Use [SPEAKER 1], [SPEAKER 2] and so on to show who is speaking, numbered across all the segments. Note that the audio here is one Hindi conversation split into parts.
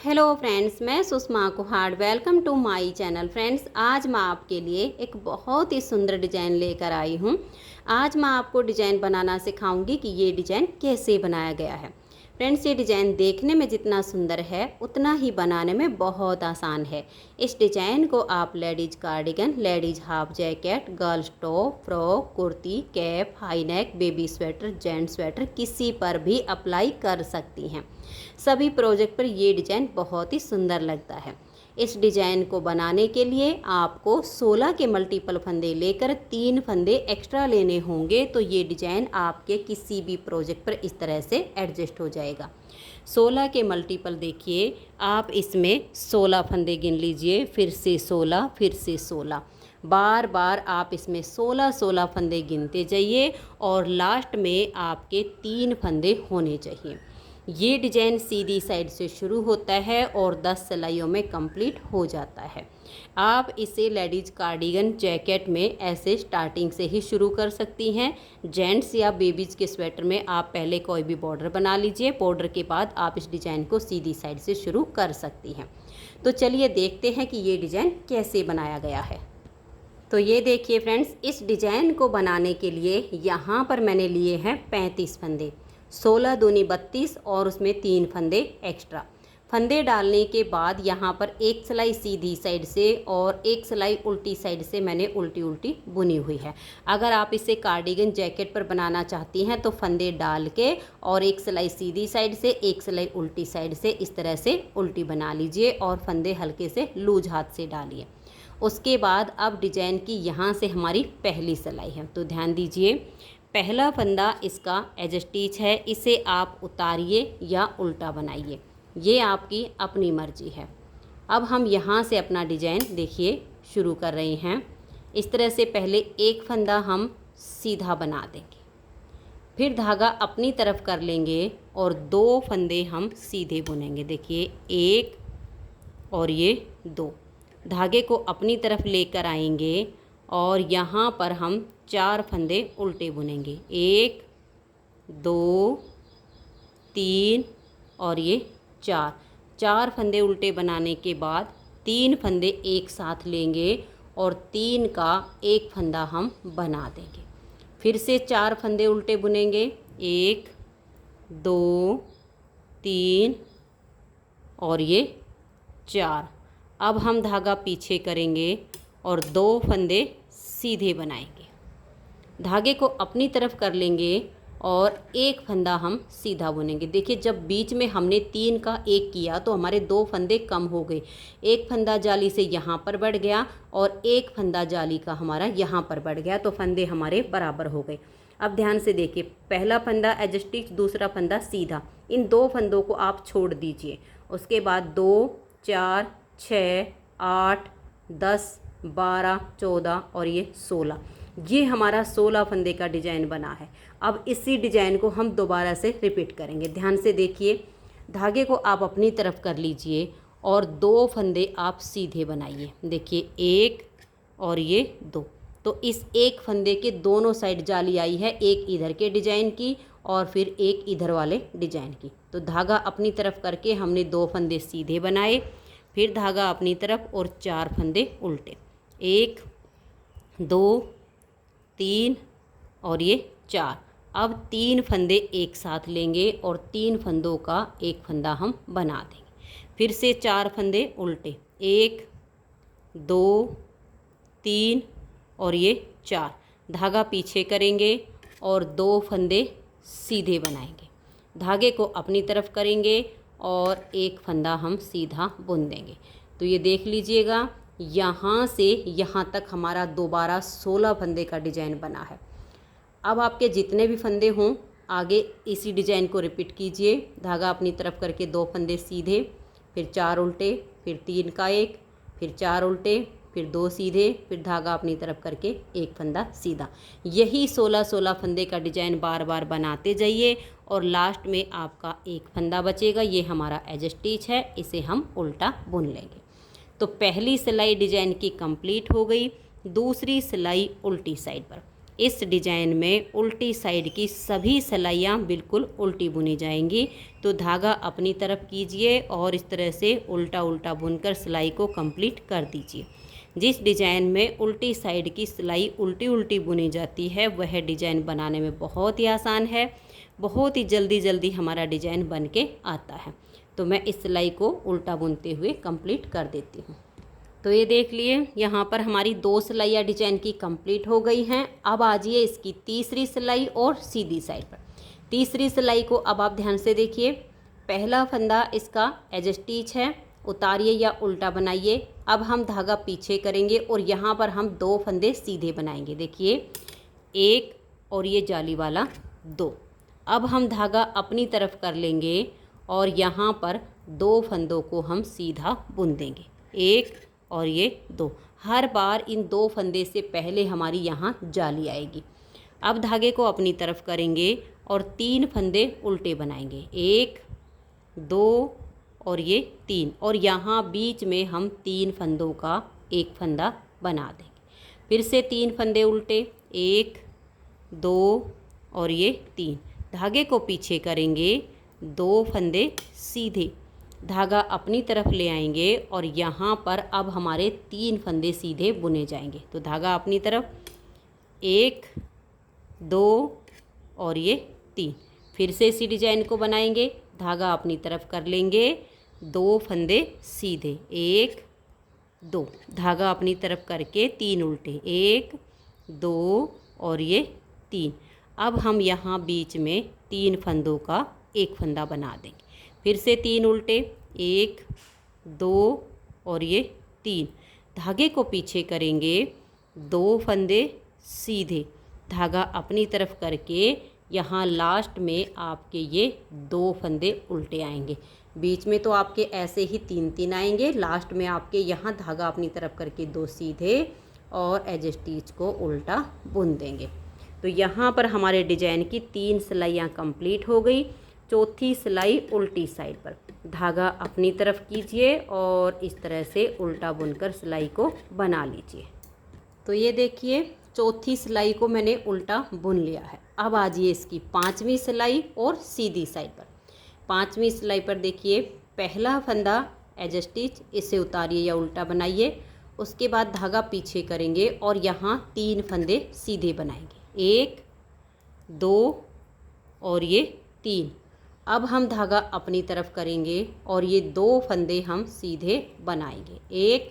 [SPEAKER 1] हेलो फ्रेंड्स, मैं Sushma Kuhad. Welcome to my channel. Friends, आज मैं आपके लिए एक बहुत ही सुंदर डिज़ाइन लेकर आई हूँ। आज मैं आपको डिज़ाइन बनाना सिखाऊंगी कि ये डिज़ाइन कैसे बनाया गया है। फ्रेंड्स, ये डिज़ाइन देखने में जितना सुंदर है उतना ही बनाने में बहुत आसान है। इस डिज़ाइन को आप ladies cardigan, ladies half jacket, girls top, frock, kurti, cap, high neck, baby sweater, gents sweater किसी पर भी अप्लाई कर सकती हैं। सभी प्रोजेक्ट पर ये डिज़ाइन बहुत ही सुंदर लगता है। इस डिज़ाइन को बनाने के लिए आपको 16 के मल्टीपल फंदे लेकर 3 फंदे एक्स्ट्रा लेने होंगे, तो ये डिज़ाइन आपके किसी भी प्रोजेक्ट पर इस तरह से एडजस्ट हो जाएगा। 16 के मल्टीपल देखिए, आप इसमें 16 फंदे गिन लीजिए, फिर से 16, फिर से 16, बार बार आप इसमें 16 फंदे गिनते जाइए और लास्ट में आपके 3 फंदे होने चाहिए। ये डिज़ाइन सीधी साइड से शुरू होता है और 10 सिलाइयों में कंप्लीट हो जाता है। आप इसे लेडीज़ कार्डिगन, जैकेट में ऐसे स्टार्टिंग से ही शुरू कर सकती हैं। जेंट्स या बेबीज़ के स्वेटर में आप पहले कोई भी बॉर्डर बना लीजिए। बॉर्डर के बाद आप इस डिज़ाइन को सीधी साइड से शुरू कर सकती हैं। तो चलिए देखते हैं कि ये डिज़ाइन कैसे बनाया गया है। तो ये देखिए फ्रेंड्स, इस डिज़ाइन को बनाने के लिए यहाँ पर मैंने लिए हैं 35 फंदे, 16 दूनी 32 और उसमें 3 फंदे एक्स्ट्रा। फंदे डालने के बाद यहाँ पर एक सिलाई सीधी साइड से और एक सिलाई उल्टी साइड से मैंने उल्टी उल्टी बुनी हुई है। अगर आप इसे कार्डिगन, जैकेट पर बनाना चाहती हैं तो फंदे डाल के और एक सिलाई सीधी साइड से, एक सिलाई उल्टी साइड से इस तरह से उल्टी बना लीजिए और फंदे हल्के से लूज हाथ से डालिए। उसके बाद अब डिज़ाइन की यहाँ से हमारी पहली सिलाई है, तो ध्यान दीजिए। पहला फंदा इसका एज स्टिच है, इसे आप उतारिए या उल्टा बनाइए, ये आपकी अपनी मर्जी है। अब हम यहाँ से अपना डिज़ाइन देखिए शुरू कर रहे हैं। इस तरह से पहले एक फंदा हम सीधा बना देंगे, फिर धागा अपनी तरफ कर लेंगे और 2 फंदे हम सीधे बुनेंगे। देखिए, एक और ये 2 धागे को अपनी तरफ लेकर आएंगे और यहाँ पर हम 4 फंदे उल्टे बुनेंगे। 1 2 3 और ये 4 फंदे उल्टे बनाने के बाद 3 फंदे एक साथ लेंगे और 3 का एक फंदा हम बना देंगे। फिर से 4 फंदे उल्टे बुनेंगे। 1 2 3 और ये 4। अब हम धागा पीछे करेंगे और 2 फंदे सीधे बनाएंगे। धागे को अपनी तरफ कर लेंगे और एक फंदा हम सीधा बुनेंगे। देखिए, जब बीच में हमने 3 का 1 किया तो हमारे 2 फंदे कम हो गए। एक फंदा जाली से यहाँ पर बढ़ गया और एक फंदा जाली का हमारा यहाँ पर बढ़ गया, तो फंदे हमारे बराबर हो गए। अब ध्यान से देखिए, पहला फंदा एज स्टिच, दूसरा फंदा सीधा, इन 2 फंदों को आप छोड़ दीजिए। उसके बाद 2 4 6 8 10 12 14 और ये 16, ये हमारा 16 फंदे का डिज़ाइन बना है। अब इसी डिज़ाइन को हम दोबारा से रिपीट करेंगे। ध्यान से देखिए, धागे को आप अपनी तरफ कर लीजिए और 2 फंदे आप सीधे बनाइए। देखिए, 1 और ये 2, तो इस एक फंदे के दोनों साइड जाली आई है, एक इधर के डिज़ाइन की और फिर एक इधर वाले डिज़ाइन की। तो धागा अपनी तरफ करके हमने 2 फंदे सीधे बनाए, फिर धागा अपनी तरफ और 4 फंदे उल्टे। 1 2 3 और ये 4। अब 3 फंदे एक साथ लेंगे और 3 फंदों का एक फंदा हम बना देंगे। फिर से 4 फंदे उल्टे। 1 2 3 और ये 4। धागा पीछे करेंगे और 2 फंदे सीधे बनाएंगे। धागे को अपनी तरफ करेंगे और एक फंदा हम सीधा बुन देंगे। तो ये देख लीजिएगा, यहाँ से यहाँ तक हमारा दोबारा 16 फंदे का डिज़ाइन बना है। अब आपके जितने भी फंदे हों आगे इसी डिज़ाइन को रिपीट कीजिए। धागा अपनी तरफ करके 2 फंदे सीधे, फिर 4 उल्टे, फिर 3 का 1, फिर 4 उल्टे, फिर 2 सीधे, फिर धागा अपनी तरफ करके एक फंदा सीधा। यही 16 फंदे का डिज़ाइन बार बार बनाते जाइए और लास्ट में आपका एक फंदा बचेगा। ये हमारा एज स्टिच है, इसे हम उल्टा बुन लेंगे। तो पहली सिलाई डिज़ाइन की कंप्लीट हो गई। दूसरी सिलाई उल्टी साइड पर, इस डिजाइन में उल्टी साइड की सभी सिलाइयाँ बिल्कुल उल्टी बुनी जाएंगी। तो धागा अपनी तरफ कीजिए और इस तरह से उल्टा उल्टा बुनकर सिलाई को कंप्लीट कर दीजिए। जिस डिजाइन में उल्टी साइड की सिलाई उल्टी उल्टी बुनी जाती है वह डिजाइन बनाने में बहुत ही आसान है, बहुत ही जल्दी जल्दी हमारा डिजाइन बन के आता है। तो मैं इस सिलाई को उल्टा बुनते हुए कंप्लीट कर देती हूँ। तो ये देख लिए, यहाँ पर हमारी 2 सिलाइयाँ डिजाइन की कंप्लीट हो गई हैं। अब आ जाइए इसकी तीसरी सिलाई और सीधी साइड पर। तीसरी सिलाई को अब आप ध्यान से देखिए। पहला फंदा इसका एज स्टिच है, उतारिए या उल्टा बनाइए। अब हम धागा पीछे करेंगे और यहाँ पर हम 2 फंदे सीधे बनाएंगे। देखिए, एक और ये जाली वाला 2। अब हम धागा अपनी तरफ कर लेंगे और यहाँ पर 2 फंदों को हम सीधा बुन देंगे, 1 और ये 2। हर बार इन 2 फंदे से पहले हमारी यहाँ जाली आएगी। अब धागे को अपनी तरफ करेंगे और 3 फंदे उल्टे बनाएंगे, 1 2 और ये 3। और यहाँ बीच में हम 3 फंदों का एक फंदा बना देंगे। फिर से 3 फंदे उल्टे, 1 2 और ये 3। धागे को पीछे करेंगे, 2 फंदे सीधे, धागा अपनी तरफ ले आएंगे और यहाँ पर अब हमारे 3 फंदे सीधे बुने जाएंगे। तो धागा अपनी तरफ, 1 2 और ये 3। फिर से इसी डिजाइन को बनाएंगे, धागा अपनी तरफ कर लेंगे, 2 फंदे सीधे, 1 2, धागा अपनी तरफ करके 3 उल्टे, 1 2 और ये 3। अब हम यहाँ बीच में 3 फंदों का एक फंदा बना देंगे। फिर से 3 उल्टे, 1 2 और ये 3। धागे को पीछे करेंगे, 2 फंदे सीधे, धागा अपनी तरफ करके यहाँ लास्ट में आपके ये 2 फंदे उल्टे आएंगे। बीच में तो आपके ऐसे ही 3 आएंगे, लास्ट में आपके यहाँ धागा अपनी तरफ करके 2 सीधे और एज स्टिच को उल्टा बुन देंगे। तो यहाँ पर हमारे डिजाइन की 3 सिलाइयाँ कंप्लीट हो गई। चौथी सिलाई उल्टी साइड पर, धागा अपनी तरफ कीजिए और इस तरह से उल्टा बुनकर सिलाई को बना लीजिए। तो ये देखिए, चौथी सिलाई को मैंने उल्टा बुन लिया है। अब आ जाइए इसकी 5वीं सिलाई और सीधी साइड पर। 5वीं सिलाई पर देखिए, पहला फंदा एज स्टिच, इसे उतारिए या उल्टा बनाइए। उसके बाद धागा पीछे करेंगे और यहाँ 3 फंदे सीधे बनाएंगे, 1 2 और ये 3। अब हम धागा अपनी तरफ करेंगे और ये 2 फंदे हम सीधे बनाएंगे, 1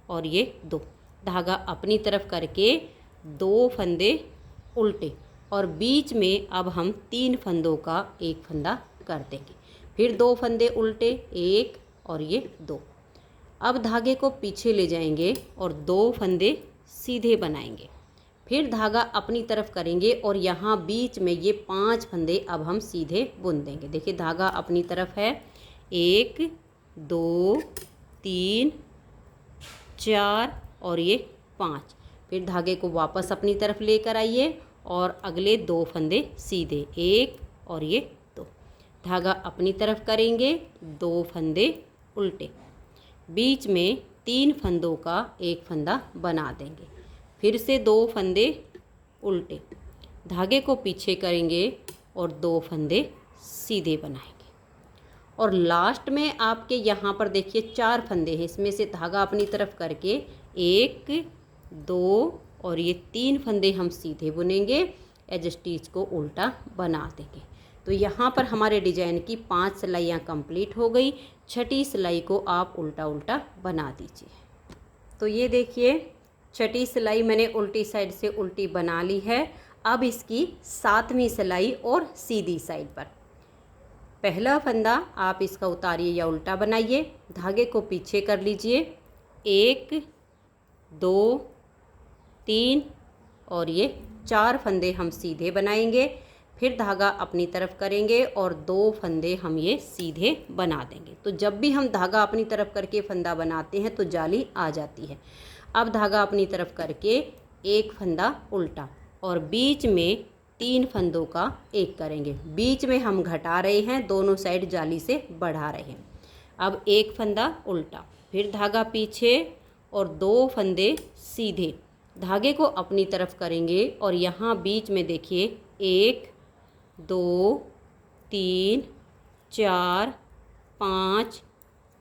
[SPEAKER 1] और ये 2। धागा अपनी तरफ करके 2 फंदे उल्टे और बीच में अब हम 3 फंदों का एक फंदा कर देंगे। फिर 2 फंदे उल्टे, 1 और ये 2। अब धागे को पीछे ले जाएंगे और 2 फंदे सीधे बनाएंगे। फिर धागा अपनी तरफ करेंगे और यहाँ बीच में ये 5 फंदे अब हम सीधे बुन देंगे। देखिए, धागा अपनी तरफ है, 1 2 3 4 और ये 5। फिर धागे को वापस अपनी तरफ लेकर आइए और अगले 2 फंदे सीधे, 1 और ये 2। धागा अपनी तरफ करेंगे, 2 फंदे उल्टे, बीच में 3 फंदों का एक फंदा बना देंगे। फिर से 2 फंदे उल्टे, धागे को पीछे करेंगे और 2 फंदे सीधे बनाएंगे। और लास्ट में आपके यहाँ पर देखिए 4 फंदे हैं, इसमें से धागा अपनी तरफ करके 1 2 और ये 3 फंदे हम सीधे बुनेंगे, एज स्टिच को उल्टा बना देंगे। तो यहाँ पर हमारे डिजाइन की 5 सिलाइयाँ कंप्लीट हो गई। छठी सिलाई को आप उल्टा उल्टा बना दीजिए। तो ये देखिए, छठी सिलाई मैंने उल्टी साइड से उल्टी बना ली है। अब इसकी 7वीं सिलाई और सीधी साइड पर, पहला फंदा आप इसका उतारिए या उल्टा बनाइए, धागे को पीछे कर लीजिए, 1 2 3 और ये 4 फंदे हम सीधे बनाएंगे। फिर धागा अपनी तरफ करेंगे और 2 फंदे हम ये सीधे बना देंगे। तो जब भी हम धागा अपनी तरफ करके फंदा बनाते हैं तो जाली आ जाती है। अब धागा अपनी तरफ करके एक फंदा उल्टा और बीच में 3 फंदों का एक करेंगे। बीच में हम घटा रहे हैं, दोनों साइड जाली से बढ़ा रहे हैं। अब एक फंदा उल्टा, फिर धागा पीछे और 2 फंदे सीधे, धागे को अपनी तरफ करेंगे और यहाँ बीच में देखिए 1 2 3 4 5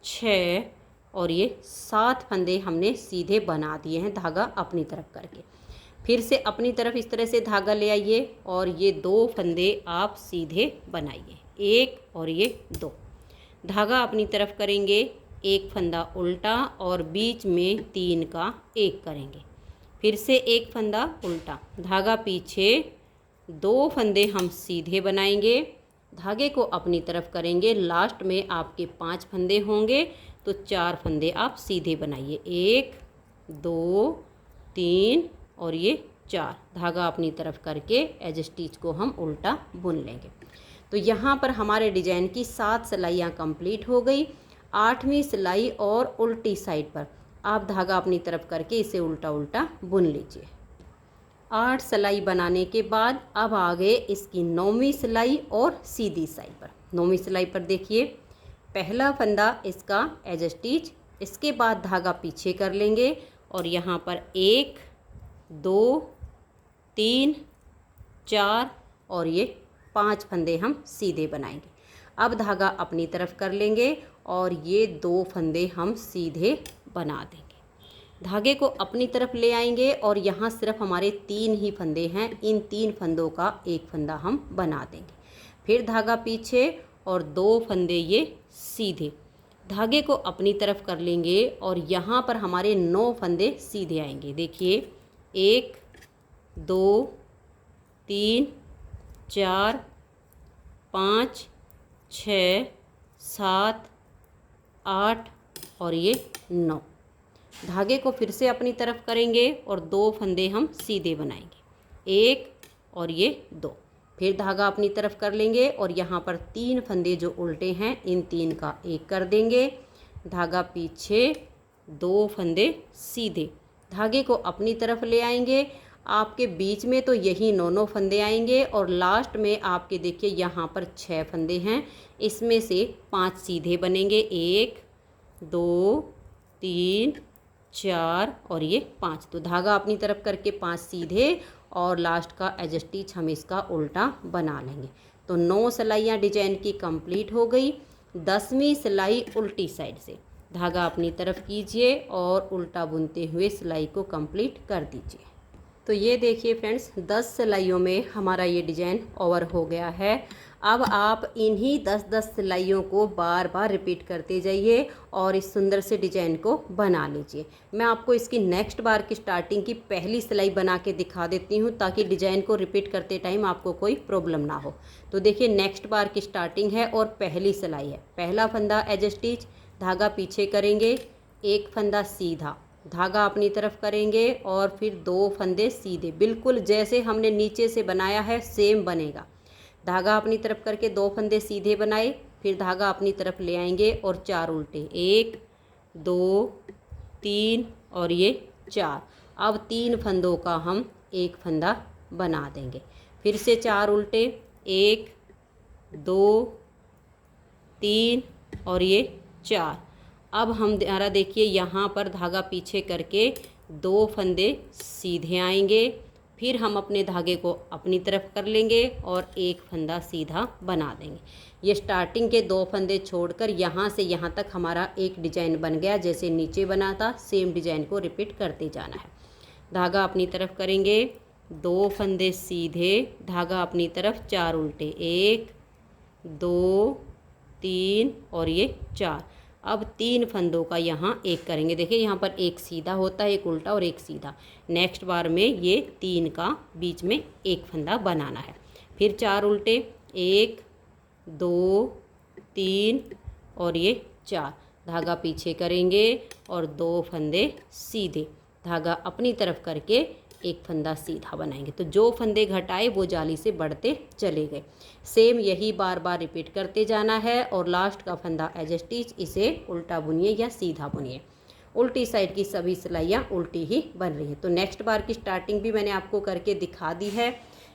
[SPEAKER 1] 6 और ये 7 फंदे हमने सीधे बना दिए हैं धागा अपनी तरफ करके। फिर से अपनी तरफ इस तरह से धागा ले आइए और ये 2 फंदे आप सीधे बनाइए, 1 और ये 2। धागा अपनी तरफ करेंगे, एक फंदा उल्टा और बीच में 3 का 1 करेंगे। फिर से एक फंदा उल्टा, धागा पीछे, 2 फंदे हम सीधे बनाएंगे, धागे को अपनी तरफ करेंगे। लास्ट में आपके 5 फंदे होंगे तो 4 फंदे आप सीधे बनाइए, 1 2 3 और ये 4। धागा अपनी तरफ करके एज स्टिच को हम उल्टा बुन लेंगे। तो यहाँ पर हमारे डिजाइन की 7 सिलाइयाँ कंप्लीट हो गई। 8वीं सिलाई और उल्टी साइड पर आप धागा अपनी तरफ करके इसे उल्टा उल्टा बुन लीजिए। 8 सिलाई बनाने के बाद अब आ गए इसकी 9वीं सिलाई और सीधी साइड पर। 9वीं सिलाई पर देखिए, पहला फंदा इसका एज स्टिच, इसके बाद धागा पीछे कर लेंगे और यहाँ पर 1 2 3 4 और ये 5 फंदे हम सीधे बनाएंगे। अब धागा अपनी तरफ कर लेंगे और ये 2 फंदे हम सीधे बना देंगे। धागे को अपनी तरफ ले आएंगे और यहाँ सिर्फ हमारे 3 ही फंदे हैं, इन 3 फंदों का एक फंदा हम बना देंगे। फिर धागा पीछे और 2 फंदे ये सीधे, धागे को अपनी तरफ कर लेंगे और यहाँ पर हमारे 9 फंदे सीधे आएंगे। देखिए 1 2 3 4 5 6 7 8 और ये 9। धागे को फिर से अपनी तरफ करेंगे और 2 फंदे हम सीधे बनाएंगे, 1 और ये 2। फिर धागा अपनी तरफ कर लेंगे और यहाँ पर 3 फंदे जो उल्टे हैं इन 3 का 1 कर देंगे। धागा पीछे, 2 फंदे सीधे, धागे को अपनी तरफ ले आएंगे। आपके बीच में तो यही 9 फंदे आएंगे और लास्ट में आपके देखिए यहाँ पर 6 फंदे हैं, इसमें से 5 सीधे बनेंगे, 1 2 3 4 और ये 5। तो धागा अपनी तरफ करके 5 सीधे और लास्ट का एज स्टिच हम इसका उल्टा बना लेंगे। तो 9 सिलाइयाँ डिजाइन की कंप्लीट हो गई। 10वीं सिलाई उल्टी साइड से धागा अपनी तरफ कीजिए और उल्टा बुनते हुए सिलाई को कंप्लीट कर दीजिए। तो ये देखिए फ्रेंड्स, 10 सिलाइयों में हमारा ये डिजाइन ओवर हो गया है। अब आप इन्हीं 10-10 सिलाइयों को बार बार रिपीट करते जाइए और इस सुंदर से डिजाइन को बना लीजिए। मैं आपको इसकी नेक्स्ट बार की स्टार्टिंग की पहली सिलाई बना के दिखा देती हूँ ताकि डिजाइन को रिपीट करते टाइम आपको कोई प्रॉब्लम ना हो। तो देखिए नेक्स्ट बार की स्टार्टिंग है और पहली सिलाई है। पहला फंदा एज स्टिच, धागा पीछे करेंगे, एक फंदा सीधा, धागा अपनी तरफ करेंगे और फिर 2 फंदे सीधे, बिल्कुल जैसे हमने नीचे से बनाया है सेम बनेगा। धागा अपनी तरफ करके 2 फंदे सीधे बनाए, फिर धागा अपनी तरफ ले आएंगे और 4 उल्टे, 1 2 3 और ये 4। अब 3 फंदों का हम एक फंदा बना देंगे, फिर से 4 उल्टे, 1 2 3 और ये 4। अब हम हमारा देखिए यहाँ पर धागा पीछे करके 2 फंदे सीधे आएंगे, फिर हम अपने धागे को अपनी तरफ कर लेंगे और एक फंदा सीधा बना देंगे। ये स्टार्टिंग के 2 फंदे छोड़कर यहाँ से यहाँ तक हमारा एक डिजाइन बन गया। जैसे नीचे बना था सेम डिजाइन को रिपीट करते जाना है। धागा अपनी तरफ करेंगे, 2 फंदे सीधे, धागा अपनी तरफ, 4 उल्टे, 1 2 3 और ये 4। अब 3 फंदों का यहाँ एक करेंगे। देखिए यहाँ पर एक सीधा होता है, एक उल्टा और एक सीधा। नेक्स्ट बार में ये 3 का बीच में एक फंदा बनाना है। फिर 4 उल्टे, 1 2 3 और ये 4। धागा पीछे करेंगे और 2 फंदे सीधे, धागा अपनी तरफ करके एक फंदा सीधा बनाएंगे। तो जो फंदे घटाए वो जाली से बढ़ते चले गए। सेम यही बार बार रिपीट करते जाना है और लास्ट का फंदा एज स्टिच, इसे उल्टा बुनिए या सीधा बुनिए। उल्टी साइड की सभी सिलाइयाँ उल्टी ही बन रही है। तो नेक्स्ट बार की स्टार्टिंग भी मैंने आपको करके दिखा दी है।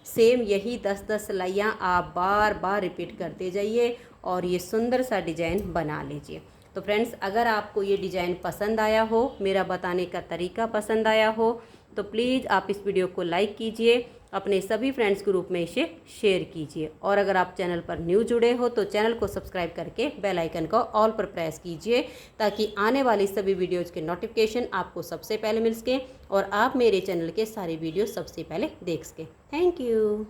[SPEAKER 1] सेम यही 10-10 सिलाइयाँ आप बार बार रिपीट करते जाइए और ये सुंदर सा डिजाइन बना लीजिए। तो फ्रेंड्स, अगर आपको ये डिज़ाइन पसंद आया हो, मेरा बताने का तरीका पसंद आया हो, तो प्लीज़ आप इस वीडियो को लाइक कीजिए, अपने सभी फ्रेंड्स ग्रुप में इसे शेयर कीजिए। और अगर आप चैनल पर न्यू जुड़े हो तो चैनल को सब्सक्राइब करके बेल आइकन को ऑल पर प्रेस कीजिए, ताकि आने वाली सभी वीडियोज़ के नोटिफिकेशन आपको सबसे पहले मिल सके और आप मेरे चैनल के सारे वीडियो सबसे पहले देख सकें। Thank you.